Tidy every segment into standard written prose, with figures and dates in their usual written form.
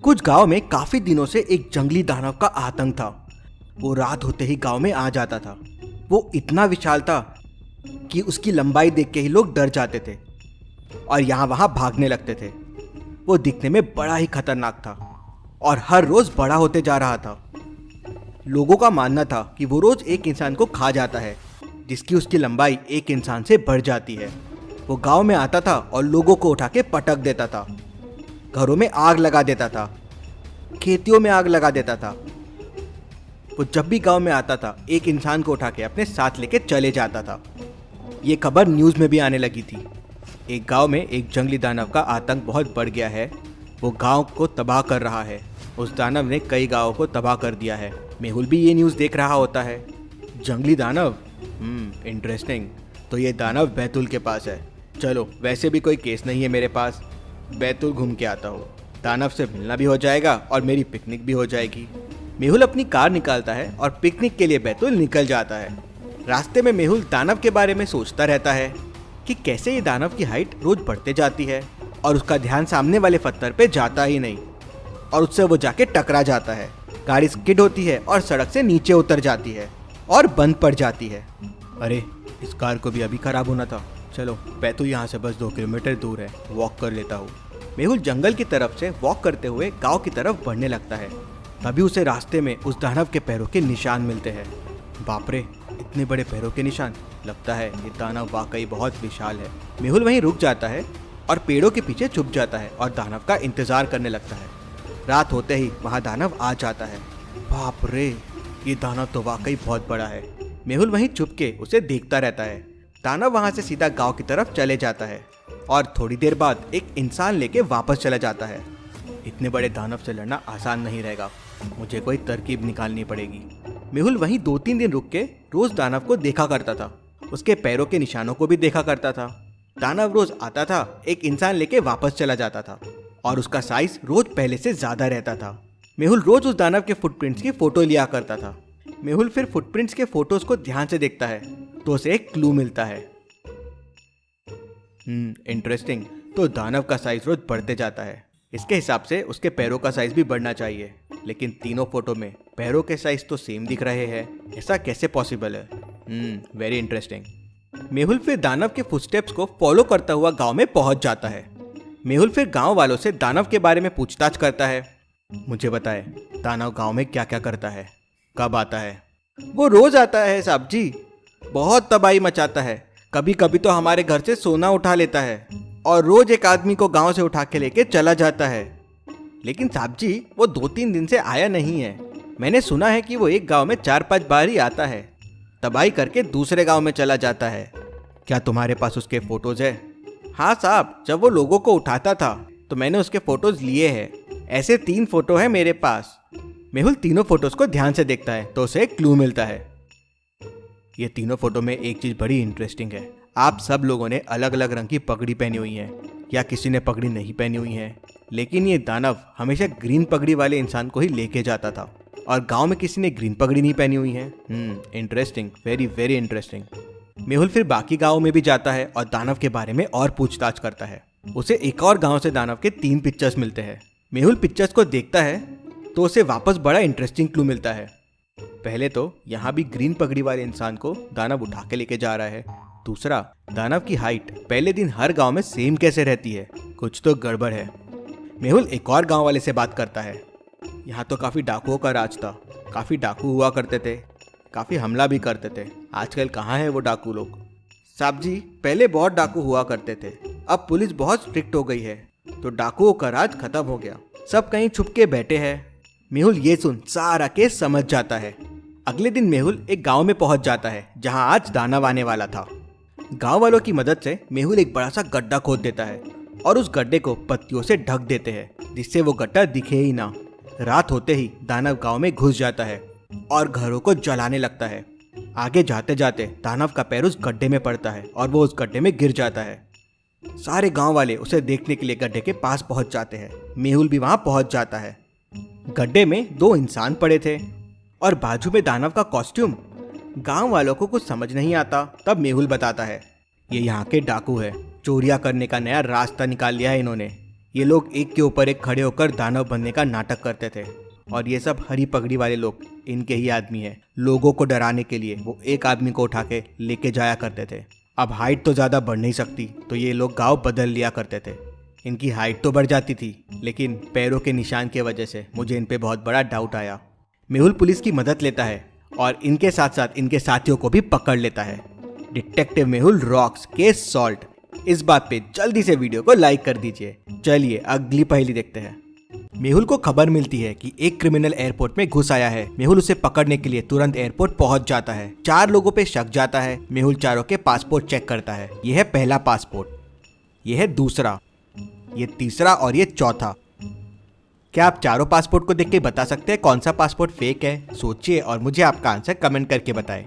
कुछ गांव में काफी दिनों से एक जंगली दानव का आतंक था। वो रात होते ही गांव में आ जाता था। वो इतना विशाल था कि उसकी लंबाई देख के ही लोग डर जाते थे और यहाँ वहाँ भागने लगते थे। वो दिखने में बड़ा ही खतरनाक था और हर रोज बड़ा होते जा रहा था। लोगों का मानना था कि वो रोज एक इंसान को खा जाता है, जिसकी उसकी लंबाई एक इंसान से बढ़ जाती है। वो गांव में आता था और लोगों को उठा के पटक देता था, घरों में आग लगा देता था, खेतियों में आग लगा देता था। वो जब भी गांव में आता था एक इंसान को उठा के अपने साथ लेके चले जाता था। ये खबर न्यूज़ में भी आने लगी थी। एक गांव में एक जंगली दानव का आतंक बहुत बढ़ गया है। वो गांव को तबाह कर रहा है। उस दानव ने कई गांवों को तबाह कर दिया है। मेहुल भी ये न्यूज़ देख रहा होता है। जंगली दानव, इंटरेस्टिंग। तो ये दानव बैतूल के पास है। चलो, वैसे भी कोई केस नहीं है मेरे पास, बैतूल घूम के आता हूँ। दानव से मिलना भी हो जाएगा और मेरी पिकनिक भी हो जाएगी। मेहुल अपनी कार निकालता है और पिकनिक के लिए बैतूल निकल जाता है। रास्ते में मेहुल दानव के बारे में सोचता रहता है कि कैसे ये दानव की हाइट रोज बढ़ते जाती है और उसका ध्यान सामने वाले पत्थर पे जाता ही नहीं और उससे वो जाके टकरा जाता है। गाड़ी स्किड होती है और सड़क से नीचे उतर जाती है और बंद पड़ जाती है। अरे, इस कार को भी अभी खराब होना था। चलो, बैतूल यहाँ से बस 2 किलोमीटर दूर है, वॉक कर लेता हूँ। मेहुल जंगल की तरफ से वॉक करते हुए गांव की तरफ बढ़ने लगता है। तभी उसे रास्ते में उस दानव के पैरों के निशान मिलते हैं। बाप रे, इतने बड़े पैरों के निशान! लगता है ये दानव वाकई बहुत विशाल है। मेहुल वहीं रुक जाता है और पेड़ों के पीछे छुप जाता है और दानव का इंतजार करने लगता है। रात होते ही वहाँ दानव आ जाता है। बाप रे, ये दानव तो वाकई बहुत बड़ा है। मेहुल वहीं छुप के उसे देखता रहता है। दानव वहाँ से सीधा गांव की तरफ चले जाता है और थोड़ी देर बाद एक इंसान लेके वापस चला जाता है। इतने बड़े दानव से लड़ना आसान नहीं रहेगा, मुझे कोई तरकीब निकालनी पड़ेगी। मेहुल वहीं 2-3 दिन रुक के रोज दानव को देखा करता था। उसके पैरों के निशानों को भी देखा करता था। दानव रोज आता था, एक इंसान लेके वापस चला जाता था और उसका साइज रोज पहले से ज्यादा रहता था। मेहुल रोज उस दानव के फुटप्रिंट्स की फोटो लिया करता था। मेहुल फिर फुटप्रिंट्स के फोटोज को ध्यान से देखता है तो उसे एक क्लू मिलता है। इंटरेस्टिंग। तो दानव का साइज रोज बढ़ते जाता है। इसके हिसाब से उसके पैरों का साइज भी बढ़ना चाहिए, लेकिन तीनों फोटो में पैरों के साइज तो सेम दिख रहे हैं। ऐसा कैसे पॉसिबल है? Very interesting. मेहुल फिर दानव के फुटस्टेप्स को फॉलो करता हुआ गांव में पहुंच जाता है। मेहुल फिर गांव वालों से दानव के बारे में पूछताछ करता है। मुझे बताए, दानव गांव में क्या क्या करता है, कब आता है? वो रोज आता है साहब जी, बहुत तबाही मचाता है। कभी कभी तो हमारे घर से सोना उठा लेता है और रोज एक आदमी को गांव से उठा के लेके चला जाता है। लेकिन साहब जी, वो 2-3 दिन से आया नहीं है। मैंने सुना है कि वो एक गांव में 4-5 बार ही आता है, तबाही करके दूसरे गांव में चला जाता है। क्या तुम्हारे पास उसके फोटोज है? हाँ साहब, जब वो लोगों को उठाता था तो मैंने उसके फोटोज लिए हैं। ऐसे 3 फोटो है मेरे पास। मेहुल तीनों फोटोज को ध्यान से देखता है तो उसे एक क्लू मिलता है। ये तीनों फोटो में एक चीज बड़ी इंटरेस्टिंग है। आप सब लोगों ने अलग अलग रंग की पगड़ी पहनी हुई है, या किसी ने पगड़ी नहीं पहनी हुई है, लेकिन ये दानव हमेशा ग्रीन पगड़ी वाले इंसान को ही लेके जाता था और गांव में किसी ने ग्रीन पगड़ी नहीं पहनी हुई है। Interesting, very very interesting. Mehul फिर बाकी गाँव में भी जाता है और दानव के बारे में और पूछताछ करता है। उसे एक और गाँव से दानव के 3 पिक्चर्स मिलते हैं। मेहुल पिक्चर्स को देखता है तो उसे वापस बड़ा इंटरेस्टिंग क्लू मिलता है। पहले तो यहाँ भी ग्रीन पगड़ी वाले इंसान को दानव उठा के लेके जा रहा है। दूसरा, दानव की हाइट पहले दिन हर गांव में सेम कैसे रहती है? कुछ तो गड़बड़ है। मेहुल एक और गांव वाले से बात करता है। यहाँ तो काफ़ी डाकुओं का राज था, काफ़ी डाकू हुआ करते थे, काफ़ी हमला भी करते थे। आजकल कहाँ है वो डाकू लोग? साहब जी, पहले बहुत डाकू हुआ करते थे, अब पुलिस बहुत स्ट्रिक्ट हो गई है तो डाकुओं का राज खत्म हो गया, सब कहीं छुप के बैठे हैं। मेहुल ये सुन सारा केस समझ जाता है। अगले दिन मेहुल एक गांव में पहुंच जाता है जहां आज दानव आने वाला था। गांव वालों की मदद से मेहुल एक बड़ा सा गड्ढा खोद देता है और उस गड्ढे को पत्तियों से ढक देते हैं जिससे वो गड्ढा दिखे ही ना। रात होते ही दानव गांव में घुस जाता है और घरों को जलाने लगता है। आगे जाते जाते दानव का पैर उस गड्ढे में पड़ता है और वो उस गड्ढे में गिर जाता है। सारे गांव वाले उसे देखने के लिए गड्ढे के पास पहुंच जाते हैं। मेहुल भी वहां पहुंच जाता है। गड्ढे में 2 इंसान पड़े थे और बाजू में दानव का कॉस्ट्यूम। गांव वालों को कुछ समझ नहीं आता। तब मेहुल बताता है, ये यहाँ के डाकू है, चोरियां करने का नया रास्ता निकाल लिया है इन्होंने। ये लोग एक के ऊपर एक खड़े होकर दानव बनने का नाटक करते थे और ये सब हरी पगड़ी वाले लोग इनके ही आदमी हैं। लोगों को डराने के लिए वो एक आदमी को उठा के लेके जाया करते थे। अब हाइट तो ज़्यादा बढ़ नहीं सकती तो ये लोग गांव बदल लिया करते थे। इनकी हाइट तो बढ़ जाती थी लेकिन पैरों के निशान की वजह से मुझे इन पे बहुत बड़ा डाउट आया। मेहुल पुलिस की मदद लेता है और इनके साथ साथ इनके साथियों को भी पकड़ लेता है। Detective Mehul rocks case salt. इस बात पे जल्दी से वीडियो को लाइक कर दीजिए। चलिए अगली पहेली देखते हैं। मेहुल को खबर मिलती है कि एक क्रिमिनल एयरपोर्ट में घुस आया है। मेहुल उसे पकड़ने के लिए तुरंत एयरपोर्ट पहुंच जाता है। 4 लोगों पे शक जाता है। मेहुल चारों के पासपोर्ट चेक करता है। यह है पहला पासपोर्ट, यह है दूसरा, ये तीसरा और ये चौथा। क्या आप चारों पासपोर्ट को देख के बता सकते हैं कौन सा पासपोर्ट फेक है? सोचिए और मुझे आपका आंसर कमेंट करके बताएं।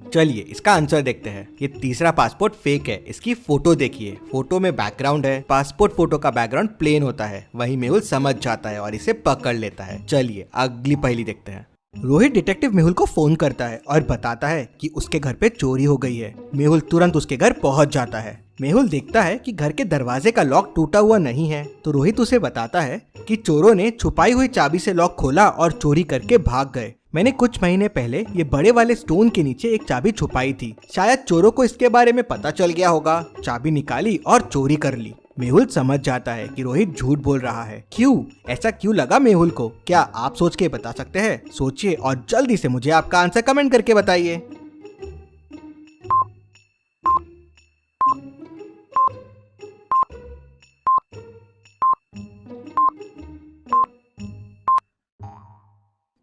चलिए इसका आंसर देखते हैं। ये तीसरा पासपोर्ट फेक है। इसकी फोटो देखिए, फोटो में बैकग्राउंड है। पासपोर्ट फोटो का बैकग्राउंड प्लेन होता है। वही मेहुल समझ जाता है और इसे पकड़ लेता है। चलिए अगली पहेली देखते हैं। रोहित डिटेक्टिव मेहुल को फोन करता है और बताता है कि उसके घर पे चोरी हो गई है। मेहुल तुरंत उसके घर पहुंच जाता है। मेहुल देखता है कि घर के दरवाजे का लॉक टूटा हुआ नहीं है तो रोहित उसे बताता है कि चोरों ने छुपाई हुई चाबी से लॉक खोला और चोरी करके भाग गए। मैंने कुछ महीने पहले ये बड़े वाले स्टोन के नीचे एक चाबी छुपाई थी। शायद चोरों को इसके बारे में पता चल गया होगा। चाबी निकाली और चोरी कर ली। मेहुल समझ जाता है कि रोहित झूठ बोल रहा है। क्यों? ऐसा क्यों लगा मेहुल को? क्या आप सोच के बता सकते हैं? सोचिए और जल्दी से मुझे आपका आंसर कमेंट करके बताइए।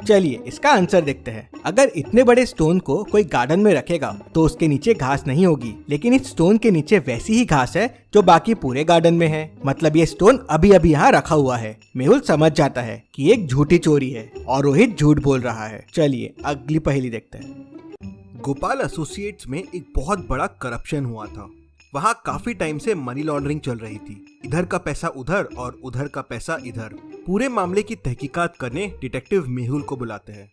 चलिए इसका आंसर देखते हैं। अगर इतने बड़े स्टोन को कोई गार्डन में रखेगा तो उसके नीचे घास नहीं होगी, लेकिन इस स्टोन के नीचे वैसी ही घास है जो बाकी पूरे गार्डन में है। मतलब ये स्टोन अभी अभी यहाँ रखा हुआ है। मेहुल समझ जाता है कि एक झूठी चोरी है और रोहित झूठ बोल रहा है। चलिए अगली पहेली देखते हैं। गोपाल एसोसिएट्स में एक बहुत बड़ा करप्शन हुआ था। वहाँ काफी टाइम से मनी लॉन्ड्रिंग चल रही थी। इधर का पैसा उधर और उधर का पैसा इधर। पूरे मामले की तहकीकात करने डिटेक्टिव मेहुल को बुलाते हैं।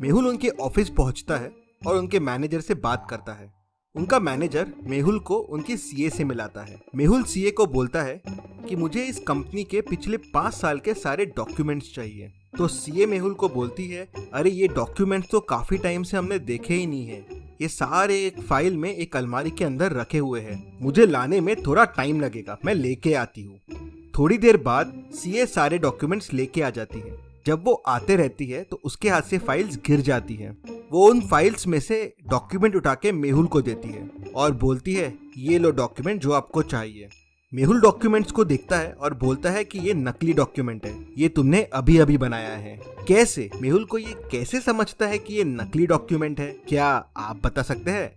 मेहुल उनके ऑफिस पहुंचता है और उनके मैनेजर से बात करता है। उनका मैनेजर मेहुल को उनके सीए से मिलाता है। मेहुल सीए को बोलता है कि मुझे इस कंपनी के पिछले 5 साल के सारे डॉक्यूमेंट्स चाहिए। तो सीए मेहुल को बोलती है, अरे ये डॉक्यूमेंट्स तो काफी टाइम से हमने देखे ही नहीं है। ये सारे एक फाइल में एक अलमारी के अंदर रखे हुए हैं। मुझे लाने में थोड़ा टाइम लगेगा, मैं लेके आती हूँ। थोड़ी देर बाद सीए सारे डॉक्यूमेंट्स लेके आ जाती है। जब वो आते रहती है तो उसके हाथ से फाइल्स गिर जाती हैं। वो उन फाइल्स में से डॉक्यूमेंट उठा के मेहुल को देती है और बोलती है, ये लो डॉक्यूमेंट जो आपको चाहिए। मेहुल डॉक्यूमेंट्स को देखता है और बोलता है कि ये नकली डॉक्यूमेंट है, ये तुमने अभी अभी बनाया है। कैसे? मेहुल को ये कैसे समझता है कि ये नकली डॉक्यूमेंट है? क्या आप बता सकते हैं?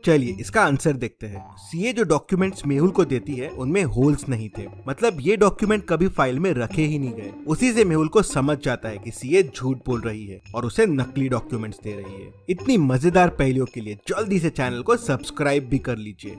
चलिए इसका आंसर देखते हैं। सीए जो डॉक्यूमेंट्स मेहुल को देती है उनमें होल्स नहीं थे। मतलब ये डॉक्यूमेंट कभी फाइल में रखे ही नहीं गए। उसी से मेहुल को समझ जाता है कि सीए झूठ बोल रही है और उसे नकली डॉक्यूमेंट्स दे रही है। इतनी मजेदार पहेलियों के लिए जल्दी से चैनल को सब्सक्राइब भी कर लीजिए।